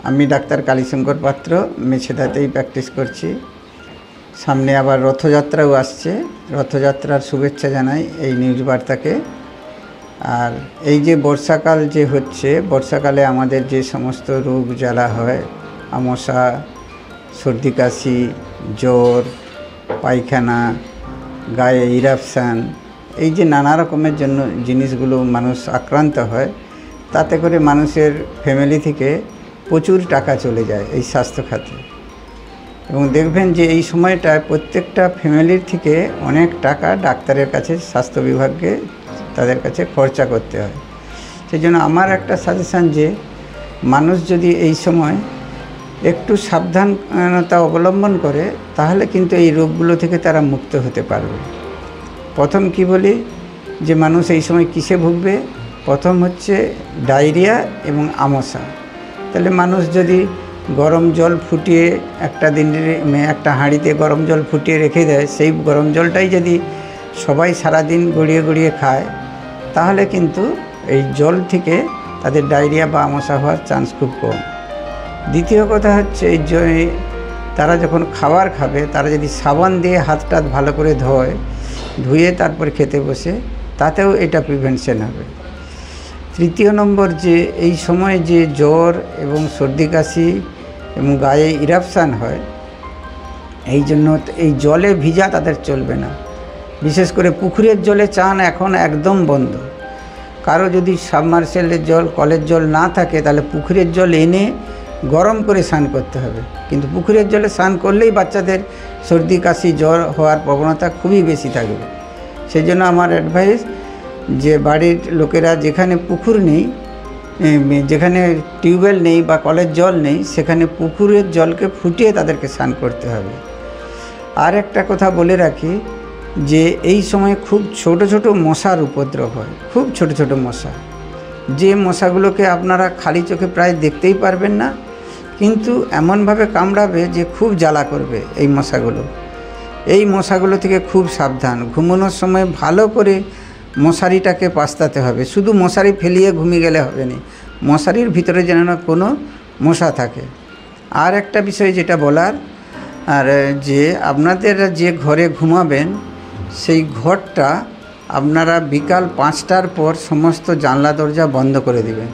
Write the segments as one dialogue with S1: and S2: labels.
S1: আমি ডাক্তার কালীশঙ্কর পাত্র মেছেদাতেই প্র্যাকটিস করছি। সামনে আবার রথযাত্রাও আসছে, রথযাত্রার শুভেচ্ছা জানাই এই নিউজ বার্তাকে। আর এই যে বর্ষাকাল যে হচ্ছে, বর্ষাকালে আমাদের যে সমস্ত রোগ জ্বালা হয়, আমশা, সর্দি কাশি, জ্বর, পায়খানা, গায়ে ইরাপশান, এই যে নানা রকমের জন্য জিনিসগুলো মানুষ আক্রান্ত হয়, তাতে করে মানুষের ফ্যামিলি থেকে প্রচুর টাকা চলে যায় এই স্বাস্থ্য খাতে। এবং দেখবেন যে এই সময়টায় প্রত্যেকটা ফ্যামিলির থেকে অনেক টাকা ডাক্তারের কাছে, স্বাস্থ্য বিভাগকে তাদের কাছে খরচা করতে হয়। সেই জন্য আমার একটা সাজেশান যে মানুষ যদি এই সময় একটু সাবধানতা অবলম্বন করে, তাহলে কিন্তু এই রোগগুলো থেকে তারা মুক্ত হতে পারবে। প্রথম কি বলি যে মানুষ এই সময় কিসে ভুগবে? প্রথম হচ্ছে ডায়রিয়া এবং আমশা। তাহলে মানুষ যদি গরম জল ফুটিয়ে একটা হাঁড়িতে গরম জল ফুটিয়ে রেখে দেয়, সেই গরম জলটাই যদি সবাই সারাদিন গড়িয়ে গড়িয়ে খায়, তাহলে কিন্তু এই জল থেকে তাদের ডায়রিয়া বা আমশা হওয়ার চান্স খুব কম। দ্বিতীয় কথা হচ্ছে তারা যখন খাবার খাবে, তারা যদি সাবান দিয়ে হাতটা ভালো করে ধুয়ে তারপর খেতে বসে, তাতেও এটা প্রিভেনশন হবে। তৃতীয় নম্বর, যে এই সময় যে জ্বর এবং সর্দি কাশি এবং গায়ে ইরাপশান হয়, এই জন্য এই জলে ভিজা তাদের চলবে না। বিশেষ করে পুকুরের জলে চান এখন একদম বন্ধ। কারো যদি সাবমার্সেলের জল, কলের জল না থাকে, তাহলে পুকুরের জল এনে গরম করে স্নান করতে হবে। কিন্তু পুকুরের জলে স্নান করলেই বাচ্চাদের সর্দি কাশি জ্বর হওয়ার প্রবণতা খুবই বেশি থাকবে। সেই জন্য আমার অ্যাডভাইস যে বাড়ির লোকেরা যেখানে পুকুর নেই, যেখানে টিউবওয়েল নেই বা কলের জল নেই, সেখানে পুকুরের জলকে ফুটিয়ে তাদেরকে স্নান করতে হবে। আর একটা কথা বলে রাখি যে এই সময় খুব ছোট ছোট মশার উপদ্রব হয়, খুব ছোট ছোট মশা, যে মশাগুলোকে আপনারা খালি চোখে প্রায় দেখতেই পারবেন না, কিন্তু এমনভাবে কামড়াবে যে খুব জ্বালা করবে এই মশাগুলো। এই মশাগুলো থেকে খুব সাবধান। ঘুমানোর সময় ভালো করে মশারিটাকে পাস্তাতে হবে। শুধু মশারি ফেলিয়ে ঘুমিয়ে গেলে হবে না, মশারির ভিতরে যেন না কোনো মশা থাকে। আর একটা বিষয় যেটা বলার, আর যে আপনাদের যে ঘরে ঘুমাবেন, সেই ঘরটা আপনারা বিকাল 5টার পর সমস্ত জানলা দরজা বন্ধ করে দিবেন,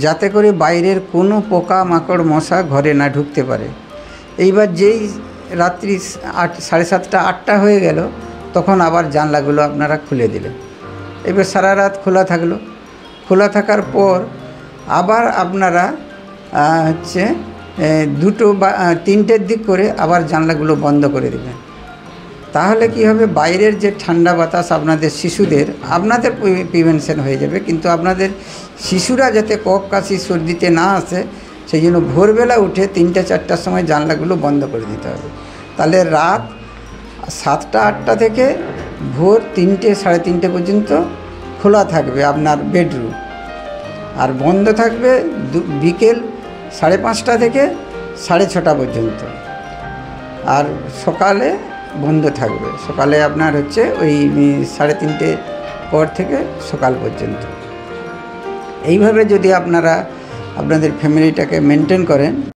S1: যাতে করে বাইরের কোনো পোকা মাকড় মশা ঘরে না ঢুকতে পারে। এইবার যেই রাত্রি 7:30 8টা হয়ে গেল, তখন আবার জানলাগুলো আপনারা খুলে দিলেন। এবার সারা রাত খোলা থাকলো। খোলা থাকার পর আবার আপনারা 2টো বা 3টের দিক করে আবার জানলাগুলো বন্ধ করে দেবেন। তাহলে কি হবে, বাইরের যে ঠান্ডা বাতাস আপনাদের শিশুদের, আপনাদের প্রিভেনশন হয়ে যাবে, কিন্তু আপনাদের শিশুরা যাতে কফ কাশি সর্দিতে না আসে, সেই জন্য ভোরবেলা উঠে 3টা 4টার সময় জানলাগুলো বন্ধ করে দিতে হবে। তাহলে রাত 7টা 8টা থেকে ভোর 3টে 3:30 পর্যন্ত খোলা থাকবে আপনার বেডরুম, আর বন্ধ থাকবে বিকেল 5:30 থেকে 6:30 পর্যন্ত, আর সকালে বন্ধ থাকবে। সকালে আপনার ওই 3:30 পর থেকে সকাল পর্যন্ত। এইভাবে যদি আপনারা আপনাদের ফ্যামিলিটাকে মেনটেন করেন,